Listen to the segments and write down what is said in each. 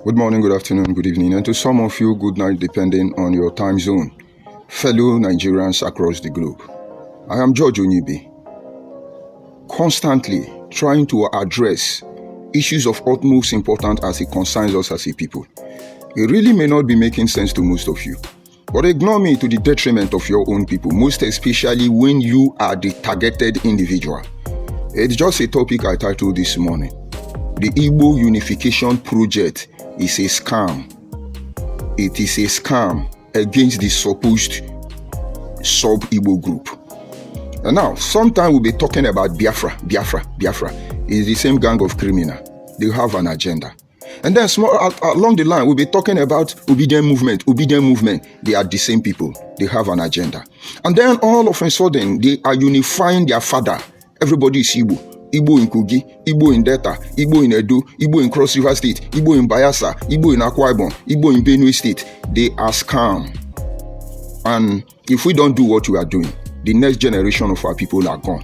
Good morning, good afternoon, good evening, and to some of you, good night, depending on your time zone. Fellow Nigerians across the globe, I am George Onyibe, constantly trying to address issues of utmost importance as it concerns us as a people. It really may not be making sense to most of you, but ignore me to the detriment of your own people, most especially when you are the targeted individual. It's just a topic I titled this morning. The Igbo Unification project is a scam. It is a scam against the supposed sub-Igbo group. And now, sometime we'll be talking about Biafra. It's the same gang of criminals. They have an agenda. And then along the line, we'll be talking about obedient movement. They are the same people. They have an agenda. And then all of a sudden, they are unifying their father. Everybody is Igbo. Igbo in Kogi, Igbo in Delta, Igbo in Edo, Igbo in Cross River State, Igbo in Bayelsa, Igbo in Akwa Ibom, Igbo in Benue State. They are scam. And if we don't do what we are doing, the next generation of our people are gone.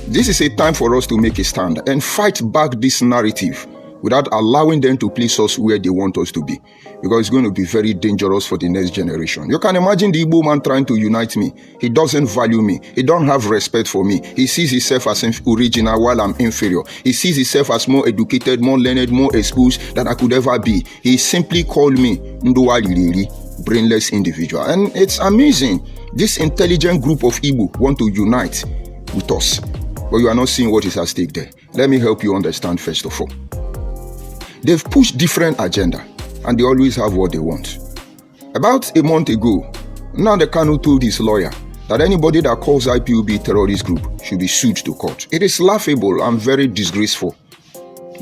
This is a time for us to make a stand and fight back this narrative without allowing them to place us where they want us to be, because it's going to be very dangerous for the next generation. You can imagine the Igbo man trying to unite me. He doesn't value me. He don't have respect for me. He sees himself as original while I'm inferior. He sees himself as more educated, more learned, more exposed than I could ever be. He simply called me Nduwalili, brainless individual. And it's amazing. This intelligent group of Igbo want to unite with us, but you are not seeing what is at stake there. Let me help you understand first of all. They've pushed different agenda, and they always have what they want. About a month ago, Nnamdi Kanu told his lawyer that anybody that calls IPOB terrorist group should be sued to court. It is laughable and very disgraceful.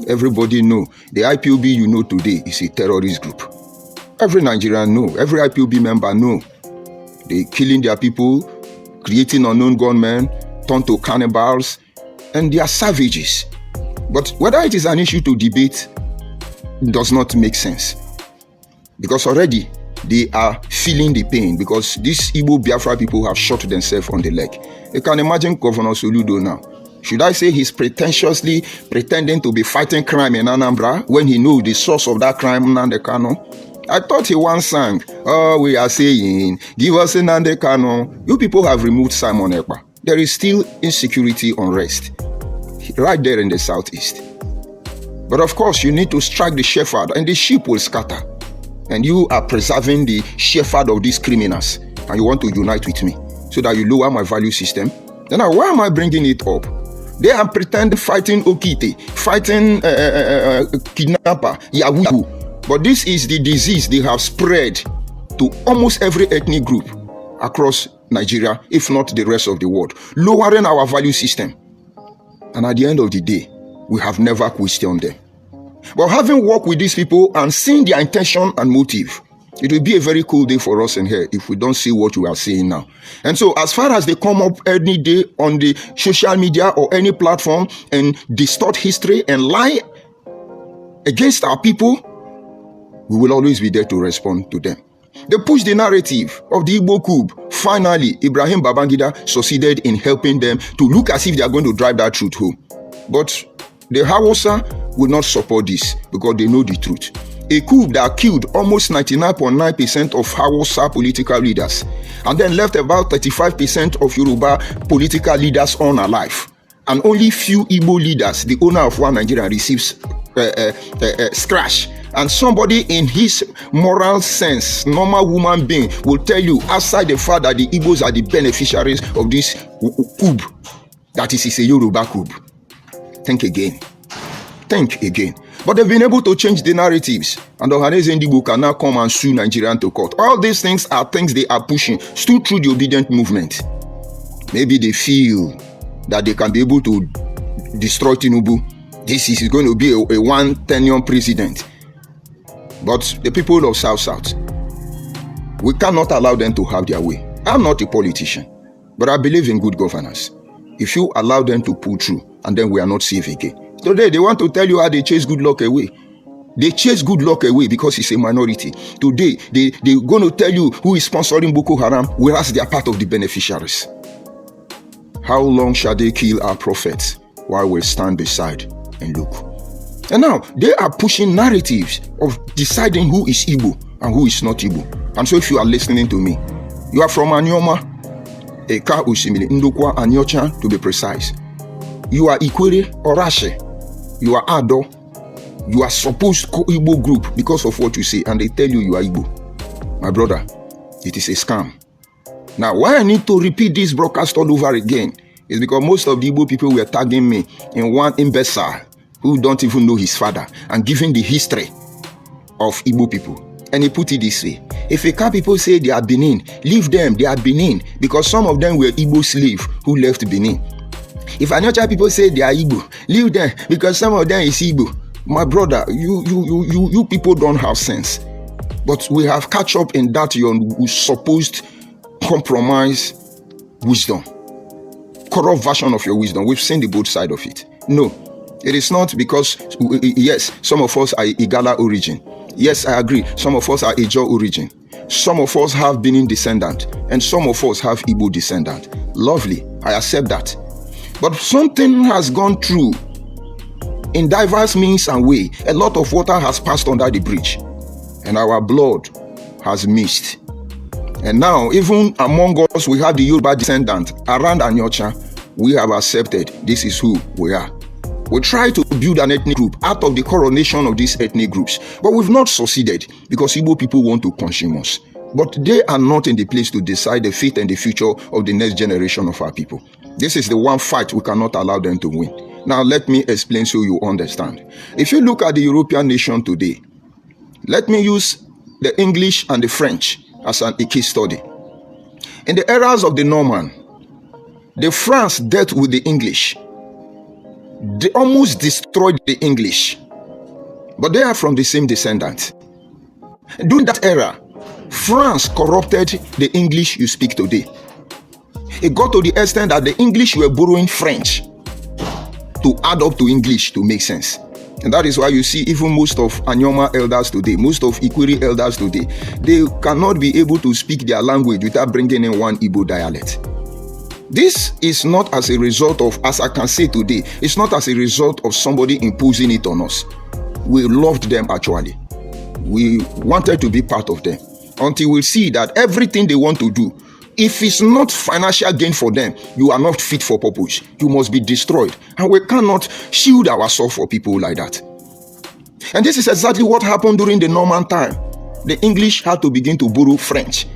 Everybody know the IPOB you know today is a terrorist group. Every Nigerian know, every IPOB member know. They killing their people, creating unknown gunmen, turned to cannibals, and they are savages. But whether it is an issue to debate does not make sense, because already they are feeling the pain, because these Igbo Biafra people have shot themselves on the leg. You can imagine Governor Soludo now. Should I say he's pretentiously pretending to be fighting crime in Anambra when he knows the source of that crime, Nnamdi Kanu? I thought he once sang, "Oh, we are saying, give us Nnamdi Kanu." You people have removed Simon Ekpa. There is still insecurity, unrest, right there in the southeast. But of course, you need to strike the shepherd and the sheep will scatter. And you are preserving the shepherd of these criminals. And you want to unite with me so that you lower my value system. Then why am I bringing it up? They are pretending fighting Okite, fighting kidnapper, Yahoo. But this is the disease they have spread to almost every ethnic group across Nigeria, if not the rest of the world, lowering our value system. And at the end of the day, we have never questioned them. But having worked with these people and seen their intention and motive, it will be a very cool day for us in here if we don't see what we are seeing now. And so as far as they come up any day on the social media or any platform and distort history and lie against our people, we will always be there to respond to them. They push the narrative of the Igbo coup. Finally, Ibrahim Babangida succeeded in helping them to look as if they are going to drive that truth home. But the Hausa will not support this because they know the truth. A coup that killed almost 99.9% of Hausa political leaders and then left about 35% of Yoruba political leaders unalive. And only few Igbo leaders, the owner of One Nigeria, receives scratch. And somebody in his moral sense, normal human being, will tell you outside the fact that the Igbos are the beneficiaries of this coup, that is a Yoruba coup. Think again. But they've been able to change the narratives, and Ohaneze Ndigbo can now come and sue Nigerian to court. All these things are things they are pushing still through the obedient movement. Maybe they feel that they can be able to destroy Tinubu. This is going to be a one-tenure president. But the people of South, we cannot allow them to have their way. I'm not a politician, but I believe in good governance. If you allow them to pull through, and then we are not safe again. Today, they want to tell you how they chase good luck away. They chase good luck away because it's a minority. Today, they're going to tell you who is sponsoring Boko Haram, whereas they are part of the beneficiaries. How long shall they kill our prophets while we stand beside and look? And now they are pushing narratives of deciding who is Igbo and who is not Igbo. And so if you are listening to me, you are from Anyoma, Eka Osimiri, Ndokwa, Anyocha to be precise. You are Ikwere or Rashe. You are Ado. You are supposed to Igbo group because of what you say, and they tell you are Igbo. My brother, it is a scam. Now, why I need to repeat this broadcast all over again is because most of the Igbo people were tagging me in one imbecile who don't even know his father and giving the history of Igbo people. And he put it this way: if Eka people say they are Benin, leave them, they are Benin, because some of them were Igbo slaves who left Benin. If Anyocha people say they are Igbo, leave them, because some of them is Igbo. My brother, you people don't have sense. But we have catch up in that your supposed compromise wisdom, corrupt version of your wisdom. We've seen the both side of it. No, it is not because, yes, some of us are Igala origin. Yes, I agree. Some of us are Ijaw origin. Some of us have Benin descendant, and some of us have Igbo descendant. Lovely, I accept that. But something has gone through in diverse means and way. A lot of water has passed under the bridge, and our blood has missed. And now, even among us, we have the Yoruba descendant around Anyocha. We have accepted this is who we are. We try to build an ethnic group out of the coronation of these ethnic groups, but we've not succeeded because Igbo people want to consume us. But they are not in the place to decide the fate and the future of the next generation of our people. This is the one fight we cannot allow them to win. Now, let me explain so you understand. If you look at the European nation today, let me use the English and the French as a case study. In the eras of the Norman, the France dealt with the English. They almost destroyed the English, but they are from the same descendants. During that era, France corrupted the English you speak today. It got to the extent that the English were borrowing French to add up to English to make sense. And that is why you see even most of Anyoma elders today, most of Ikwere elders today, they cannot be able to speak their language without bringing in one Igbo dialect. This is not as a result of, as I can say today, it's not as a result of somebody imposing it on us. We loved them actually. We wanted to be part of them until we see that everything they want to do, if it's not financial gain for them, you are not fit for purpose. You must be destroyed. And we cannot shield ourselves for people like that. And this is exactly what happened during the Norman time. The English had to begin to borrow French.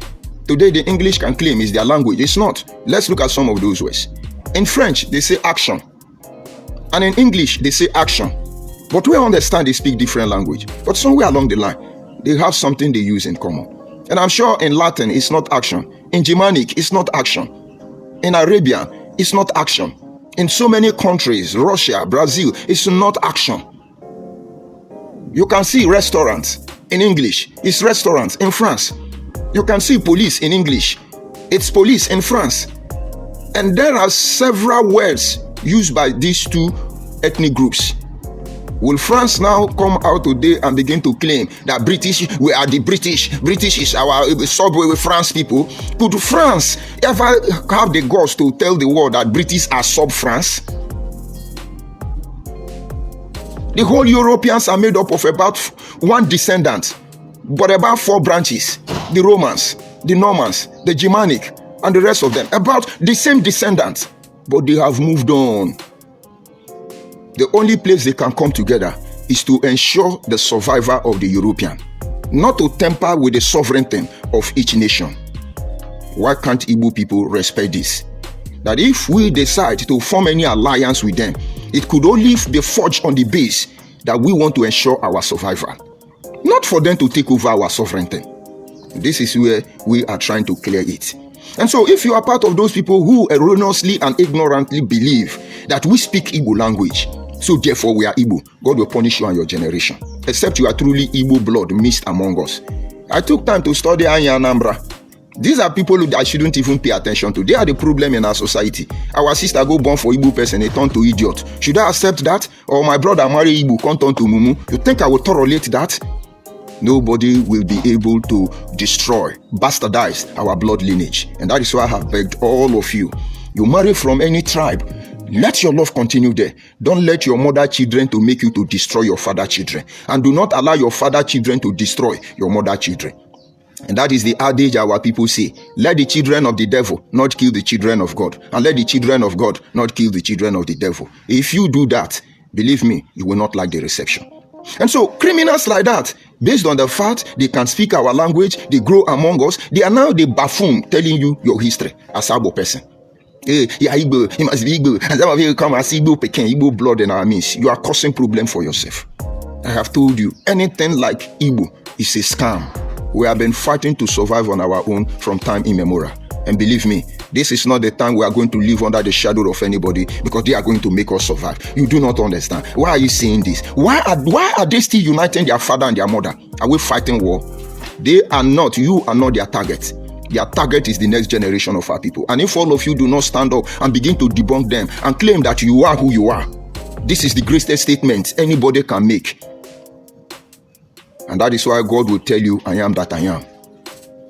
Today, the English can claim is their language. It's not. Let's look at some of those words. In French, they say action. And in English, they say action. But we understand they speak different language. But somewhere along the line, they have something they use in common. And I'm sure in Latin, it's not action. In Germanic, it's not action. In Arabian, it's not action. In so many countries, Russia, Brazil, it's not action. You can see restaurants in English. It's restaurants in France. You can see police in English. It's police in France. And there are several words used by these two ethnic groups. Will France now come out today and begin to claim that we are the British is our subway with France people? Could France ever have the guts to tell the world that British are sub-France? The whole Europeans are made up of about one descendant, but about 4 branches. The Romans, the Normans, the Germanic, and the rest of them. About the same descendants, but they have moved on. The only place they can come together is to ensure the survival of the European, not to tamper with the sovereignty of each nation. Why can't Igbo people respect this? That if we decide to form any alliance with them, it could only be forged on the base that we want to ensure our survival, not for them to take over our sovereignty. This is where we are trying to clear it. And so if you are part of those people who erroneously and ignorantly believe that we speak Igbo language, so therefore we are Igbo, God will punish you and your generation, except you are truly Igbo blood mixed among us. I took time to study Anya Anambra. These are people that I shouldn't even pay attention to. They are the problem in our society. Our sister go born for Igbo person, they turn to idiot. Should I accept that? Or my brother marry Igbo, come turn to Mumu? You think I will tolerate that? Nobody will be able to destroy, bastardize our blood lineage. And that is why I have begged all of you. You marry from any tribe, Let your love continue there. Don't let your mother children to make you to destroy your father children. And do not allow your father children to destroy your mother children. And that is the adage our people say. Let the children of the devil not kill the children of God. And let the children of God not kill the children of the devil. If you do that, believe me, you will not like the reception. And so criminals like that, based on the fact they can speak our language, they grow among us, they are now the buffoon telling you your history as Igbo person. Hey, yeah, Igbo, he must be Igbo. And some of you come and see Igbo Pekin, Igbo blood in our midst. You are causing problem for yourself. I have told you, anything like Igbo is a scam. We have been fighting to survive on our own from time immemorial. And believe me, this is not the time we are going to live under the shadow of anybody because they are going to make us survive. You do not understand. Why are you saying this? Why are they still uniting their father and their mother? Are we fighting war? They are not. You are not their target. Their target is the next generation of our people. And if all of you do not stand up and begin to debunk them and claim that you are who you are, this is the greatest statement anybody can make. And that is why God will tell you, I am that I am.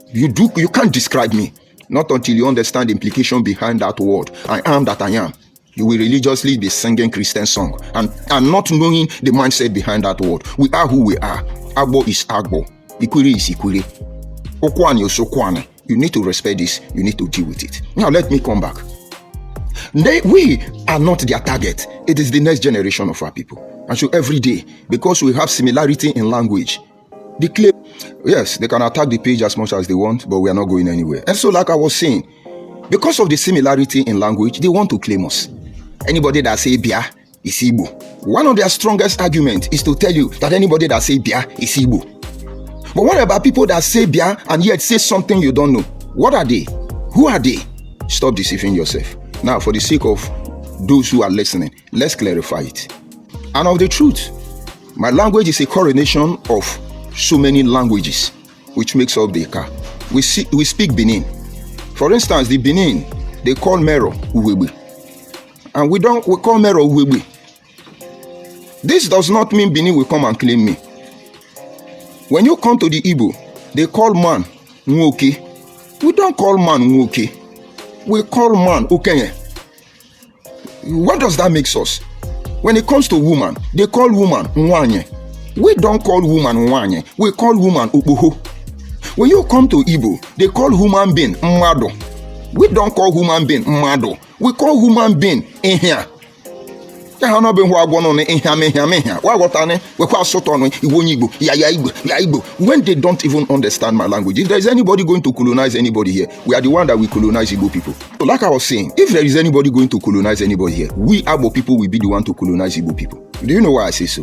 You can't describe me. Not until you understand the implication behind that word. I am that I am. You will religiously be singing Christian song and not knowing the mindset behind that word. We are who we are. Agbo is Agbo. Ikwiri is Ikwiri. Okwane is Okwane. You need to respect this. You need to deal with it. Now let me come back. We are not their target. It is the next generation of our people. And so every day, because we have similarity in language, they claim, yes, they can attack the page as much as they want, but we are not going anywhere. And so like I was saying, because of the similarity in language, they want to claim us. Anybody that say Bia is Igbo. One of their strongest arguments is to tell you that anybody that say Bia is Igbo. But what about people that say Bia and yet say something you don't know? What are they? Who are they? Stop deceiving yourself. Now, for the sake of those who are listening, let's clarify it. And of the truth, my language is a coronation of so many languages, which makes up the car. We speak Benin. For instance, the Benin, they call Mero Uwebe. And we call Mero Uwebe. This does not mean Benin will come and claim me. When you come to the Igbo, they call man Nwoke. We don't call man Nwoke. We call man Okenye. What does that make us? When it comes to woman, they call woman Nwanye. We don't call woman Nwanye. We call woman Okpoho. When you come to Igbo, they call human being Mmado. We don't call human being Mmado. We call human being Ihia. When they don't even understand my language, if there is anybody going to colonize anybody here, we are the one that will colonize Igbo people. So like I was saying, if there is anybody going to colonize anybody here, we Igbo people will be the one to colonize Igbo people. Do you know why I say so?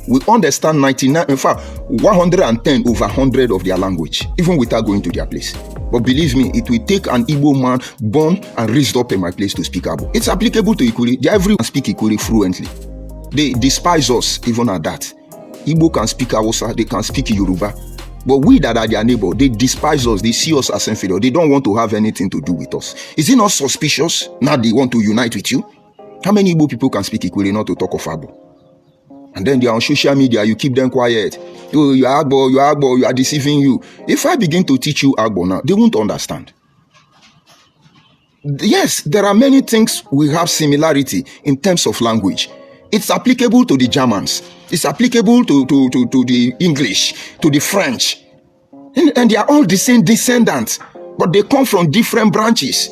We understand 99, in fact, 110 over 100 of their language, even without going to their place. But believe me, it will take an Igbo man born and raised up in my place to speak Igbo. It's applicable to Ikuri. Everyone speak Ikuri fluently. They despise us even at that. Igbo can speak Hausa, they can speak Yoruba. But we that are their neighbor, they despise us, they see us as inferior. They don't want to have anything to do with us. Is it not suspicious? Now they want to unite with you? How many Igbo people can speak Ikuri, not to talk of Igbo? And then they are on social media, you keep them quiet. Oh, you are Agbo, you are deceiving you. If I begin to teach you Agbo now, they won't understand. Yes, there are many things we have similarity in terms of language. It's applicable to the Germans. It's applicable to the English, to the French. And they are all the same descendants, but they come from different branches.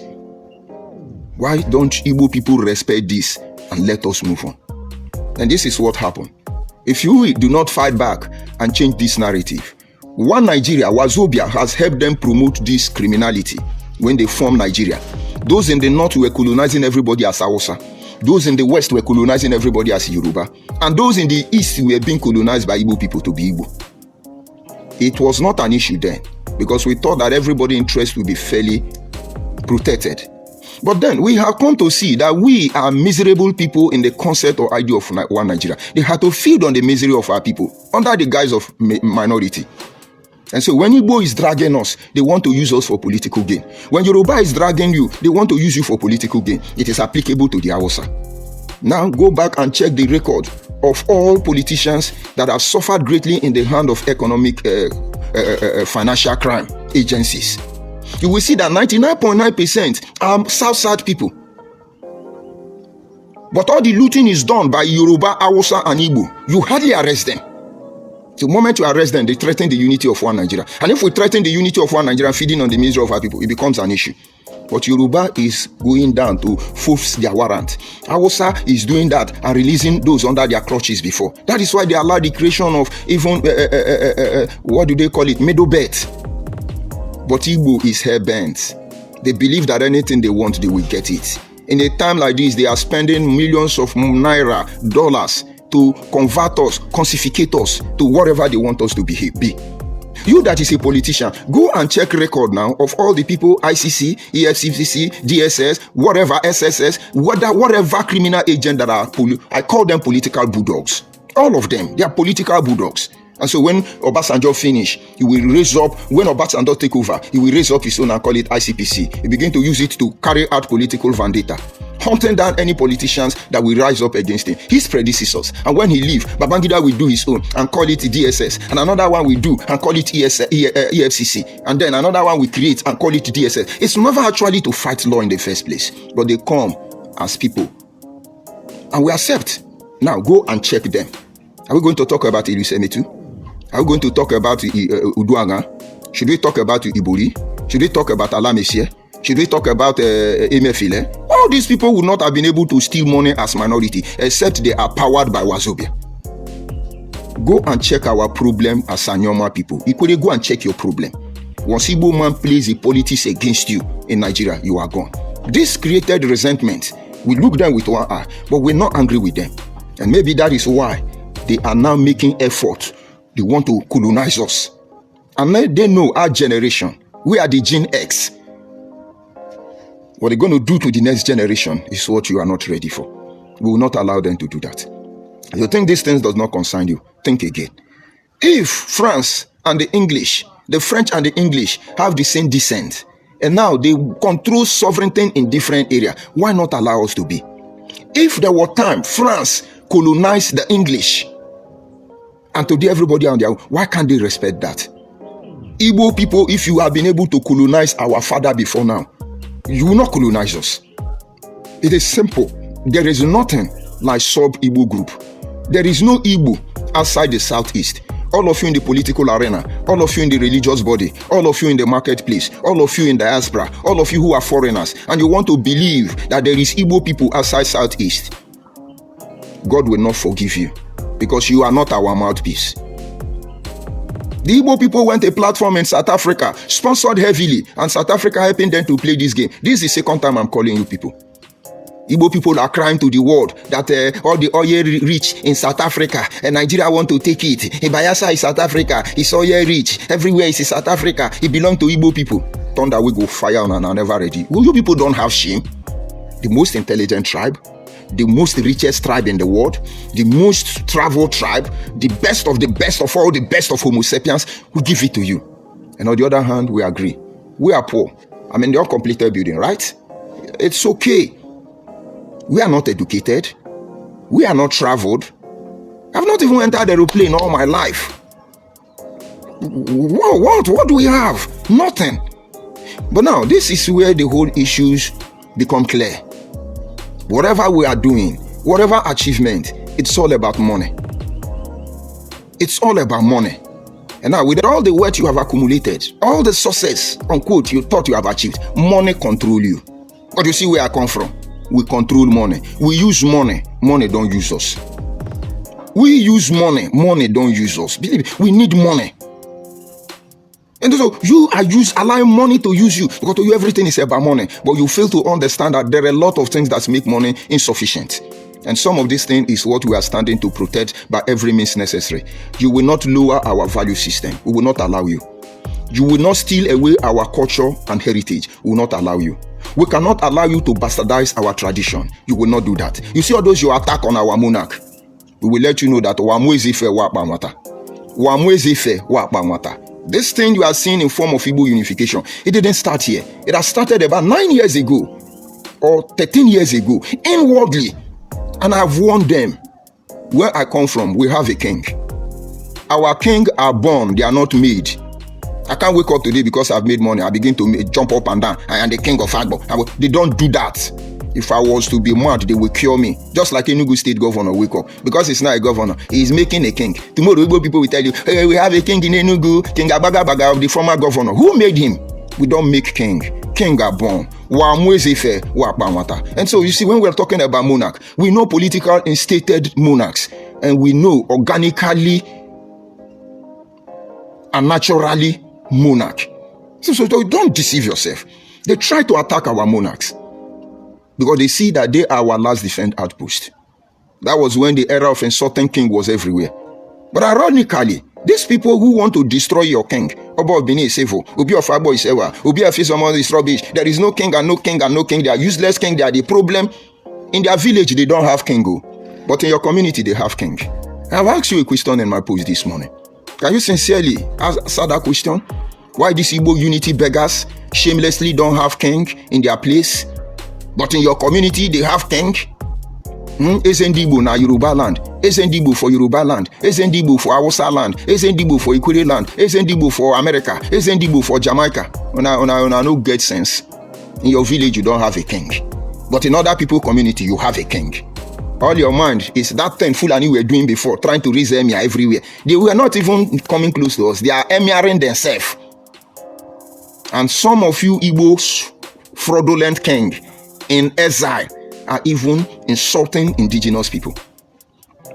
Why don't Igbo people respect this and let us move on? And this is what happened. If you do not fight back and change this narrative, One Nigeria, Wazobia, has helped them promote this criminality when they formed Nigeria. Those in the north were colonizing everybody as Hausa. Those in the west were colonizing everybody as Yoruba. And those in the east were being colonized by Igbo people to be Igbo. It was not an issue then, because we thought that everybody's interest would be fairly protected. But then we have come to see that we are miserable people in the concept or idea of one Nigeria. They had to feed on the misery of our people under the guise of minority. And so when Igbo is dragging us, they want to use us for political gain. When Yoruba is dragging you, they want to use you for political gain. It is applicable to the Hausa. Now go back and check the record of all politicians that have suffered greatly in the hand of economic financial crime agencies. You will see that 99.9% are South-South people. But all the looting is done by Yoruba, Hausa, and Igbo. You hardly arrest them. The moment you arrest them, they threaten the unity of one Nigeria. And if we threaten the unity of one Nigeria, feeding on the misery of our people, it becomes an issue. But Yoruba is going down to force their warrant. Hausa is doing that and releasing those under their clutches before. That is why they allow the creation of even, what do they call it, middle bet. But Igbo is hell-bent. They believe that anything they want, they will get it. In a time like this, they are spending millions of naira, dollars, to convert us, consificate us to whatever they want us to be. You that is a politician, go and check record now of all the people, ICC, EFCC, DSS, whatever, SSS, whatever criminal agent that are, I call them political bulldogs. All of them, they are political bulldogs. And so when Obasanjo finish, he will raise up, when Obasanjo take over, he will raise up his own and call it ICPC. He begin to use it to carry out political vendetta, hunting down any politicians that will rise up against him, his predecessors. And when he leave, Babangida will do his own and call it DSS. And another one will do and call it EFCC. And then another one will create and call it DSS. It's never actually to fight law in the first place, but they come as people. And we accept. Now go and check them. Are we going to talk about Ilusemitu? Are we going to talk about Uduaga? Should we talk about Ibori? Should we talk about Alamesie? Should we talk about Emefile? All these people would not have been able to steal money as minority, except they are powered by Wazobia. Go and check our problem as Sanyoma people. Equally, go and check your problem. Once Igbo man plays the politics against you in Nigeria, you are gone. This created resentment. We look them with one eye, but we're not angry with them. And maybe that is why they are now making effort. They want to colonize us. And they know our generation, we are the Gen X. What they're going to do to the next generation is what you are not ready for. We will not allow them to do that. If you think these things does not concern you, think again. If France and the English, the French and the English have the same descent, and now they control sovereignty in different areas, why not allow us to be? If there were time, France colonized the English, and today everybody on their own, why can't they respect that? Igbo people, if you have been able to colonize our father before now, you will not colonize us. It is simple. There is nothing like sub-Igbo group. There is no Igbo outside the southeast. All of you in the political arena, all of you in the religious body, all of you in the marketplace, all of you in diaspora, all of you who are foreigners, and you want to believe that there is Igbo people outside southeast. God will not forgive you, because you are not our mouthpiece. The Igbo people went a platform in South Africa, sponsored heavily, and South Africa helping them to play this game. This is the second time I'm calling you people. Igbo people are crying to the world that all the oil rich in South Africa, and Nigeria want to take it. Bayelsa is South Africa, it's oil rich. Everywhere is in South Africa. It belongs to Igbo people. Thunder will go fire on and are never ready. Well, you people don't have shame. The most intelligent tribe, the most richest tribe in the world, the most traveled tribe, the best of all, the best of Homo sapiens, who give it to you. And on the other hand, we agree. We are poor. I mean, the uncompleted building, right? It's okay. We are not educated. We are not traveled. I've not even entered an aeroplane all my life. What do we have? Nothing. But now, this is where the whole issues become clear. Whatever we are doing, whatever achievement, it's all about money. It's all about money. And now, with all the wealth you have accumulated, all the success, unquote, you thought you have achieved, money control you. But you see where I come from. We control money. We use money. Money don't use us. We use money. Money don't use us. Believe me, we need money. And so you are allowing money to use you, because to you everything is about money. But you fail to understand that there are a lot of things that make money insufficient. And some of these things is what we are standing to protect by every means necessary. You will not lower our value system. We will not allow you. You will not steal away our culture and heritage. We will not allow you. We cannot allow you to bastardize our tradition. You will not do that. You see all those you attack on our monarch. We will let you know that this thing you are seeing in form of Igbo Unification, it didn't start here. It has started about 9 years ago or 13 years ago, inwardly. And I've warned them. Where I come from, we have a king. Our king are born, they are not made. I can't wake up today because I've made money. I begin to jump up and down. I am the king of Agbo. They don't do that. If I was to be mad, they will cure me. Just like Enugu State governor wake up. Because he's not a governor, he's making a king. Tomorrow, Igbo people will tell you, hey, we have a king in Enugu, King Abaga Baga of the former governor. Who made him? We don't make king. King are born. And so you see, when we're talking about monarch, we know political instated monarchs. And we know organically and naturally monarch. So don't deceive yourself. They try to attack our monarchs because they see that they are our last defense outpost. That was when the era of insulting king was everywhere. But ironically, these people who want to destroy your king, Oba of Benin is evil, Obi of Agbo is ever, Obi of Isomon is rubbish. There is no king and no king and no king. They are useless king. They are the problem. In their village, they don't have king. But in your community, they have king. I've asked you a question in my post this morning. Can you sincerely answer that question? Why these Igbo unity beggars shamelessly don't have king in their place? But in your community, they have king? Ezendibo na Yoruba land. Ezendibo for Yoruba land. Ezendibo for Hausa land. Ezendibo for Ikure land. Ezendibo for America. Ezendibo for Jamaica. Una no get sense. In your village, you don't have a king. But in other people's community, you have a king. All your mind is that thing Fulani were doing before, trying to raise emir everywhere. They were not even coming close to us. They are emiring themselves. And some of you Igbos, fraudulent king in exile, are even insulting indigenous people.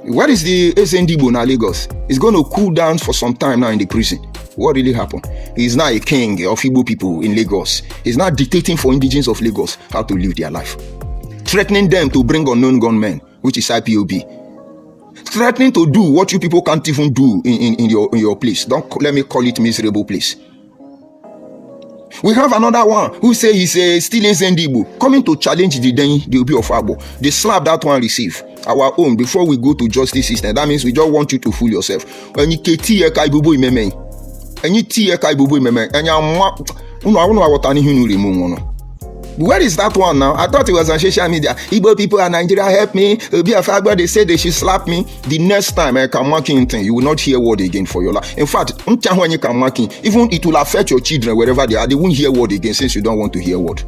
What is the Ezendibo na Lagos? He's going to cool down for some time now in the prison. What really happened? He's now a king of Igbo people in Lagos. He's now dictating for indigenes of Lagos how to live their life. Threatening them to bring unknown gunmen, which is IPOB. Threatening to do what you people can't even do in your place. Don't let me call it miserable place. We have another one who say he's still in Zendibo, coming to challenge the Obi of Agbo. They slap that one receive. Our own, before we go to justice system. That means we just want you to fool yourself. When you where is that one now? I thought it was on social media. Igbo people in Nigeria help me. Obi of Agbo, they say they should slap me. The next time I can mark in thing, you will not hear word again for your life. In fact, when you can mark in, even it will affect your children wherever they are. They won't hear word again since you don't want to hear word.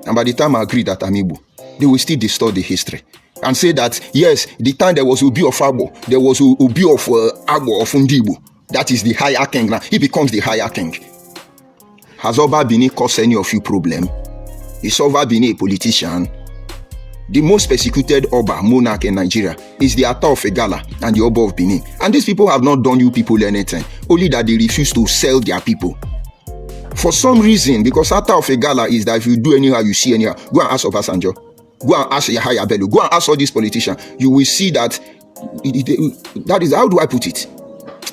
And by the time I agree that I'm Igbo, they will still distort the history and say that yes, the time there was Obi of Agbo, there was Obi of Agbo of Ndibo. That is the higher king now. He becomes the higher king. Has Oba Bini caused any of you problem? Is Oba Bini a politician? The most persecuted Oba monarch in Nigeria is the Ata of Egala and the Oba of Benin. And these people have not done you people anything, only that they refuse to sell their people. For some reason, because Ata of Egala is that if you do anyhow, you see anyhow. Go and ask Obasanjo. Go and ask Yahaya Bello. Go and ask all these politicians. You will see that that is, how do I put it?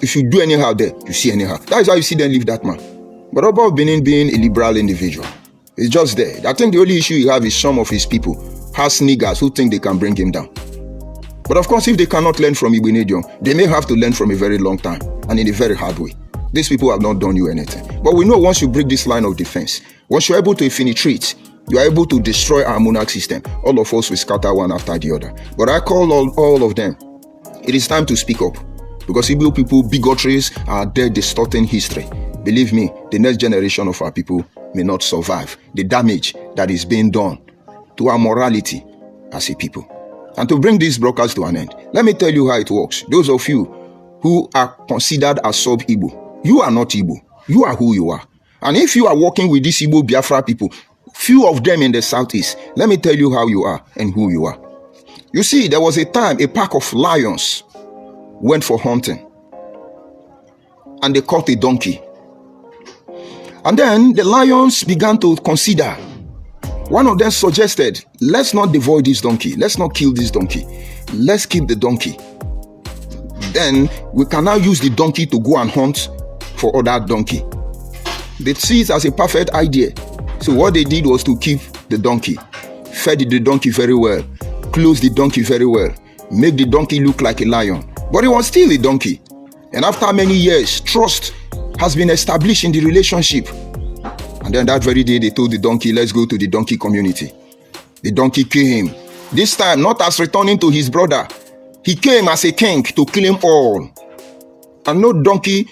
If you do anyhow there, you see anyhow. That is how you see them leave that man. But Oba of Benin being a liberal individual, it's just there. I think the only issue you have is some of his people has niggers who think they can bring him down. But of course, if they cannot learn from Igbo Unification, they may have to learn from a very long time and in a very hard way. These people have not done you anything. But we know once you break this line of defense, once you're able to penetrate, you are able to destroy our monarch system. All of us will scatter one after the other. But I call all of them. It is time to speak up. Because Igbo people, bigotries are there distorting history. Believe me, the next generation of our people may not survive the damage that is being done to our morality as a people. And to bring this broadcast to an end, let me tell you how it works. Those of you who are considered as sub-Igbo, you are not Igbo. You are who you are. And if you are working with these Igbo Biafra people, few of them in the southeast, let me tell you how you are and who you are. You see, there was a time a pack of lions went for hunting and they caught a donkey. And then the lions began to consider. One of them suggested, let's not devour this donkey. Let's not kill this donkey. Let's keep the donkey. Then we can now use the donkey to go and hunt for other donkey. They see it as a perfect idea. So what they did was to keep the donkey, fed the donkey very well, clothed the donkey very well, make the donkey look like a lion. But it was still a donkey. And after many years, trust has been established in the relationship. And then that very day they told the donkey, let's go to the donkey community. The donkey came. This time not as returning to his brother. He came as a king to claim all. And no donkey,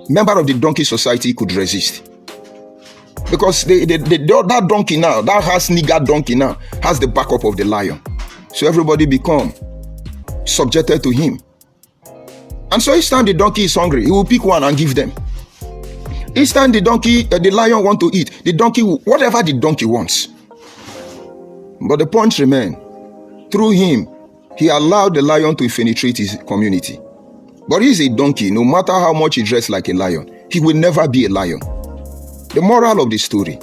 member of the donkey society could resist. Because that donkey now, that has nigger donkey now, has the backup of the lion. So everybody become subjected to him. And so each time the donkey is hungry, he will pick one and give them. Each time the lion want to eat, the donkey will, whatever the donkey wants. But the point remains, through him, he allowed the lion to penetrate his community. But he's a donkey. No matter how much he dresses like a lion, he will never be a lion. The moral of the story,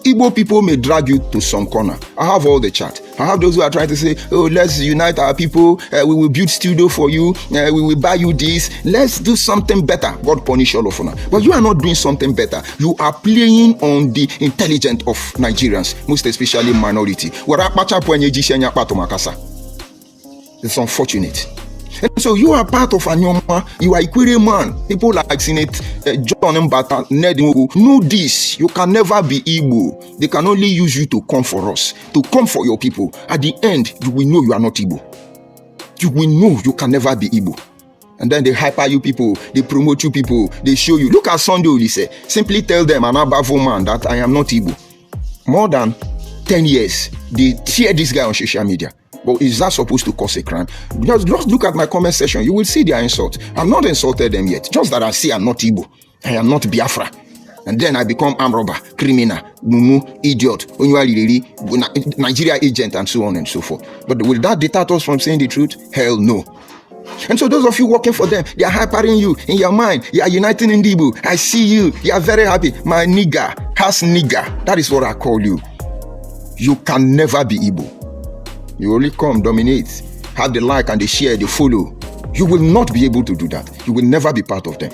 Igbo people may drag you to some corner. I have all the chat. I have those who are trying to say, oh, let's unite our people. We will build studio for you. We will buy you this. Let's do something better. God punish all of us. But you are not doing something better. You are playing on the intelligence of Nigerians, most especially minority. It's unfortunate. And so you are part of Anyoma, you are Ikwere man. People like Senate John Mbata, Ned know this. You can never be Igbo. They can only use you to come for us, to come for your people. At the end, you will know you are not Igbo. You will know you can never be Igbo. And then they hyper you people, they promote you people, they show you. Look at Sunday Olise. Simply tell them, an Abavo man, that I am not Igbo. More than 10 years, they tear this guy on social media. But is that supposed to cause a crime? Just look at my comment section. You will see their insult. I've not insulted them yet. Just that I say I'm not Igbo. I am not Biafra. And then I become armed robber, criminal, mumu, idiot, Nigeria agent, and so on and so forth. But will that deter us from saying the truth? Hell no. And so those of you working for them, they are hypering you in your mind. You are uniting in Igbo. I see you. You are very happy. My nigger, has nigger. That is what I call you. You can never be Igbo. You only come, dominate, have the like and the share, the follow. You will not be able to do that. You will never be part of them.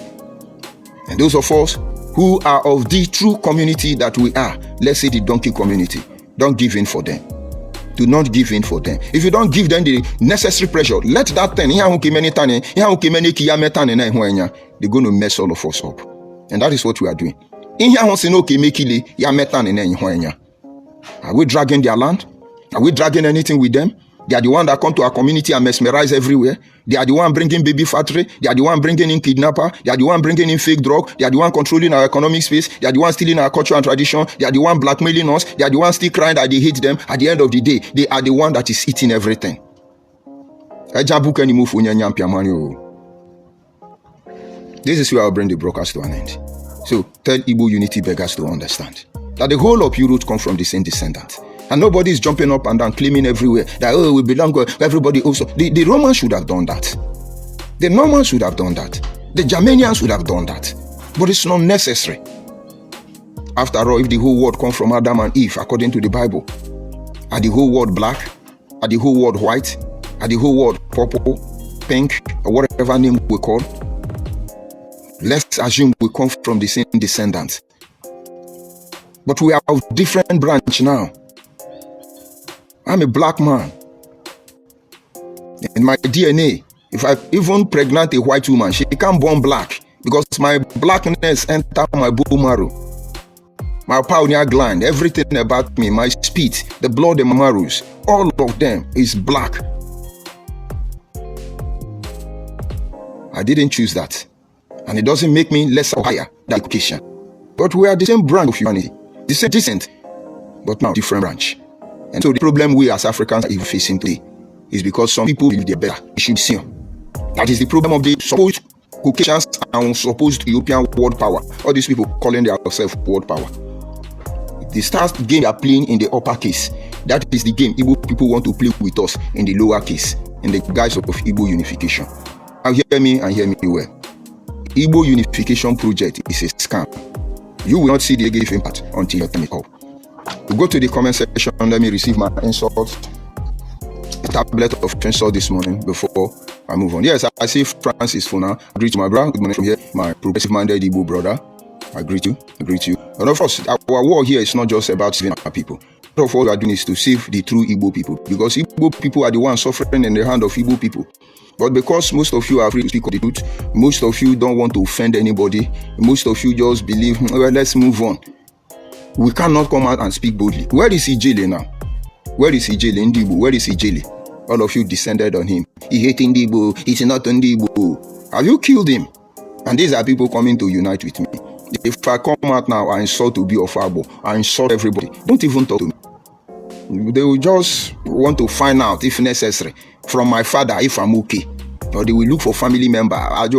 And those of us who are of the true community that we are, let's say the donkey community, don't give in for them. Do not give in for them. If you don't give them the necessary pressure, let that thing, they're going to mess all of us up. And that is what we are doing. Are we dragging their land? Are we dragging anything with them? They are the one that come to our community and mesmerize everywhere. They are the one bringing baby factory. They are the one bringing in kidnapper. They are the one bringing in fake drug. They are the one controlling our economic space. They are the one stealing our culture and tradition. They are the one blackmailing us. They are the one still crying that they hate them. At the end of the day, they are the one that is eating everything. This is where I'll bring the broadcast to an end. So tell Igbo unity beggars to understand that the whole of Europe come from the same descendant. And nobody is jumping up and down, claiming everywhere that, oh, we belong to everybody also. The Romans should have done that. The Normans should have done that. The Germanians would have done that. But it's not necessary. After all, if the whole world comes from Adam and Eve, according to the Bible, are the whole world black? Are the whole world white? Are the whole world purple, pink, or whatever name we call? Let's assume we come from the same descendants. But we are of different branch now. I'm a black man. In my DNA, if I even pregnant a white woman, she can't born black because my blackness enter my bone marrow, my pineal gland, everything about me, my spit, the blood and my marrows, all of them is black. I didn't choose that. And it doesn't make me less or higher than education. But we are the same branch of humanity, the same descent, but now different branch. And so the problem we as Africans are facing today is because some people believe they're better. They should see. That is the problem of the supposed Caucasians and supposed European world power. All these people calling themselves world power. The start game they are playing in the upper case. That is the game Igbo people want to play with us in the lower case, in the guise of Igbo Unification. Now hear me and hear me well. Igbo Unification project is a scam. You will not see the negative impact until you turn it up. You go to the comment section, let me receive my insult. A tablet of insult this morning before I move on. Yes, I see Francis for now. I greet you, my brother. Good morning from here, my progressive-minded Igbo brother. I greet you. I greet you. And of course, our war here is not just about saving our people. What we are doing is to save the true Igbo people, because Igbo people are the ones suffering in the hand of Igbo people. But because most of you are free to speak of the truth, most of you don't want to offend anybody, most of you just believe, well, let's move on. We cannot come out and speak boldly. Where is Ijele now? Where is Ijele Ndibo? Where is Ijele? All of you descended on him. He hates Ndibo. He's not Ndibo. Have you killed him? And these are people coming to unite with me. If I come out now, I insult Obi of Agbo, I insult everybody. Don't even talk to me. They will just want to find out, if necessary, from my father if I'm okay. Or they will look for family member. They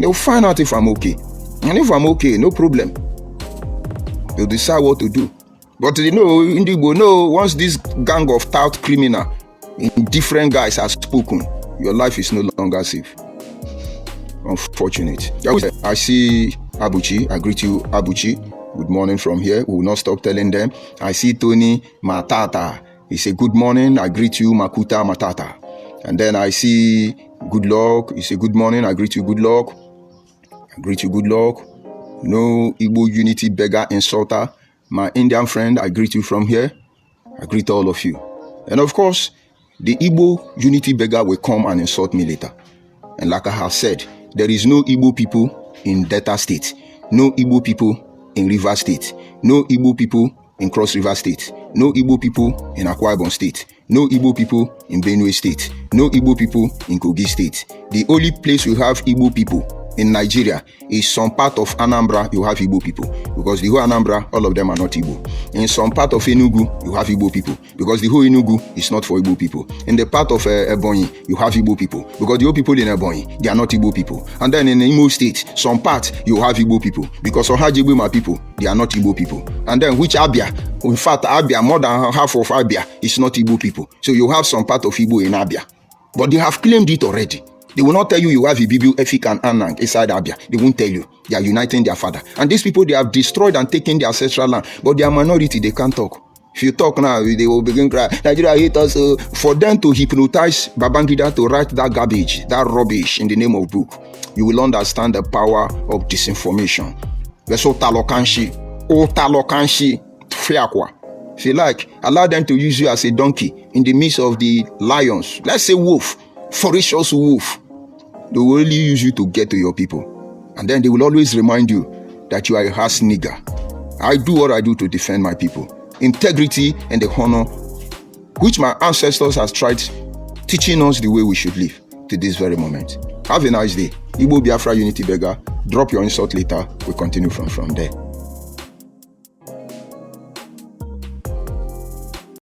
will find out if I'm okay. And if I'm okay, no problem. They'll decide what to do. But in Igbo, once this gang of tout criminal in different guys has spoken, your life is no longer safe. Unfortunate. I see Abuchi. I greet you, Abuchi. Good morning from here. We will not stop telling them. I see Tony Matata. He said, good morning. I greet you, Makuta Matata. And then I see Good Luck. He said, good morning. I greet you, Good Luck. I greet you, Good Luck. No Igbo Unity beggar insulter. My Indian friend, I greet you from here. I greet all of you. And of course, the Igbo Unity beggar will come and insult me later. And like I have said, there is no Igbo people in Delta State, no Igbo people in River State, no Igbo people in Cross River State, no Igbo people in Akwa Ibom State, no Igbo people in Benue State, no Igbo people in Kogi State. The only place we have Igbo people in Nigeria is some part of Anambra. You have Igbo people, because the whole Anambra, all of them are not Igbo. In some part of Enugu, you have Igbo people, because the whole Enugu is not for Igbo people. In the part of Ebonyi, you have Igbo people, because the whole people in Ebonyi, they are not Igbo people. And then in Imo State, some part, you have Igbo people, because Ohajibwema people, they are not Igbo people. And then which Abia, in fact Abia, more than half of Abia is not Igbo people. So you have some part of Igbo in Abia, but they have claimed it already. They will not tell you have Ibibu, Efik, and Anang inside Abia. They won't tell you. They are uniting their father. And these people, they have destroyed and taken their ancestral land. But they are minority, they can't talk. If you talk now, they will begin cry. Nigeria hate us. For them to hypnotize Babangida to write that garbage, that rubbish in the name of book, you will understand the power of disinformation. If you like, allow them to use you as a donkey in the midst of the lions. Let's say wolf, ferocious wolf. They will only use you to get to your people. And then they will always remind you that you are a harsh nigger. I do what I do to defend my people. Integrity and the honor which my ancestors has tried teaching us the way we should live to this very moment. Have a nice day. Igbo Biafra Unity Beggar. Drop your insult later. We'll continue from there.